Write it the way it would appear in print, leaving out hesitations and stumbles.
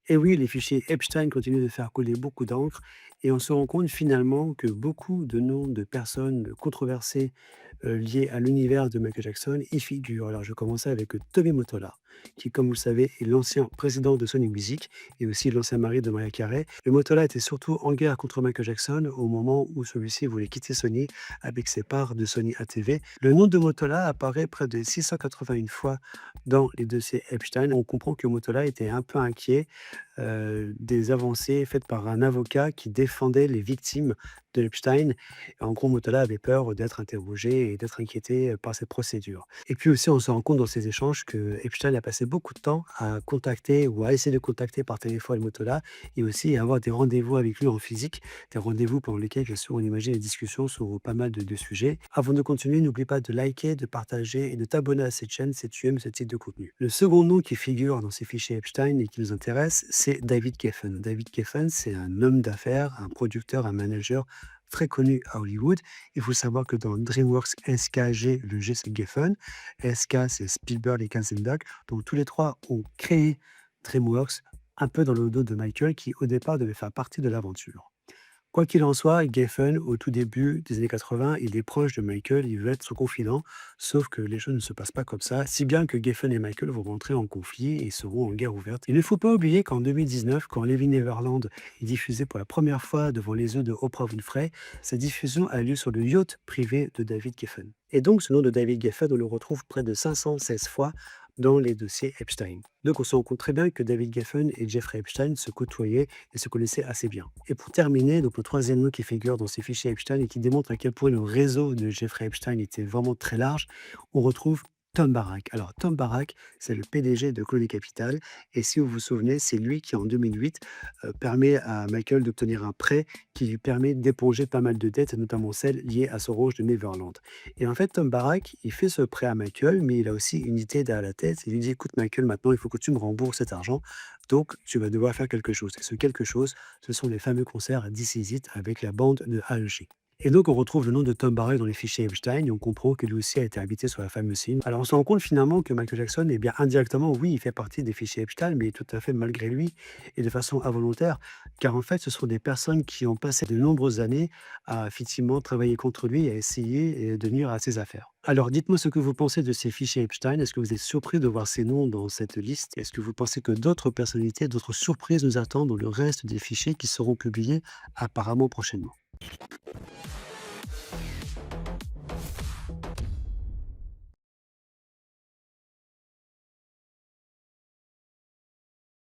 Et oui, les fichiers Epstein continuent de faire couler beaucoup d'encre et on se rend compte finalement que beaucoup de noms de personnes controversées liées à l'univers de Michael Jackson y figurent. Alors je commençais avec Tommy Mottola, qui comme vous le savez est l'ancien président de Sony Music et aussi l'ancien mari de Mariah Carey. Le Mottola était surtout en guerre contre Michael Jackson au moment où celui-ci voulait quitter Sony avec ses parts de Sony ATV. Le nom de Mottola apparaît près de 681 fois dans les dossiers Epstein. On comprend que Mottola était un peu inquiet des avancées faites par un avocat qui défendait les victimes de Epstein. En gros, Mottola avait peur d'être interrogé et d'être inquiété, par cette procédure. Et puis aussi, on se rend compte dans ces échanges que Epstein a passé beaucoup de temps à contacter ou à essayer de contacter par téléphone Mottola et aussi à avoir des rendez-vous avec lui en physique, des rendez-vous pendant lesquels, bien sûr, on imagine les discussions sur pas mal de sujets. Avant de continuer, n'oublie pas de liker, de partager et de t'abonner à cette chaîne si tu aimes ce type de contenu. Le second nom qui figure dans ces fichiers Epstein et qui nous intéresse, c'est David Geffen. David Geffen, c'est un homme d'affaires, un producteur, un manager très connu à Hollywood. Il faut savoir que dans DreamWorks SKG, le G c'est Geffen, SK c'est Spielberg et Katzenberg. Donc tous les trois ont créé DreamWorks un peu dans le dos de Michael qui au départ devait faire partie de l'aventure. Quoi qu'il en soit, Geffen, au tout début des années 80, il est proche de Michael, il veut être son confident, sauf que les choses ne se passent pas comme ça, si bien que Geffen et Michael vont rentrer en conflit et seront en guerre ouverte. Il ne faut pas oublier qu'en 2019, quand Living Neverland est diffusé pour la première fois devant les yeux de Oprah Winfrey, sa diffusion a lieu sur le yacht privé de David Geffen. Et donc, ce nom de David Geffen, on le retrouve près de 516 fois dans les dossiers Epstein. Donc, on se rend compte très bien que David Geffen et Jeffrey Epstein se côtoyaient et se connaissaient assez bien. Et pour terminer, donc le troisième nom qui figure dans ces fichiers Epstein et qui démontre à quel point le réseau de Jeffrey Epstein était vraiment très large, on retrouve Tom Barak. Alors Tom Barak, c'est le PDG de Clooney Capital et si vous vous souvenez, c'est lui qui en 2008 permet à Michael d'obtenir un prêt qui lui permet d'éponger pas mal de dettes, notamment celles liées à son ranch de Neverland. Et en fait, Tom Barak, il fait ce prêt à Michael, mais il a aussi une idée derrière la tête. Il lui dit: «Écoute Michael, maintenant il faut que tu me rembourses cet argent, donc tu vas devoir faire quelque chose». Et ce quelque chose, ce sont les fameux concerts à This Is It avec la bande de AEG. Et donc on retrouve le nom de Tom Barak dans les fichiers Epstein et on comprend que lui aussi a été invité sur la fameuse scène. Alors on se rend compte finalement que Michael Jackson, eh bien indirectement, oui, il fait partie des fichiers Epstein, mais tout à fait malgré lui et de façon involontaire, car en fait ce sont des personnes qui ont passé de nombreuses années à effectivement travailler contre lui et à essayer de nuire à ses affaires. Alors dites-moi ce que vous pensez de ces fichiers Epstein. Est-ce que vous êtes surpris de voir ces noms dans cette liste? Est-ce que vous pensez que d'autres personnalités, d'autres surprises nous attendent dans le reste des fichiers qui seront publiés apparemment prochainement?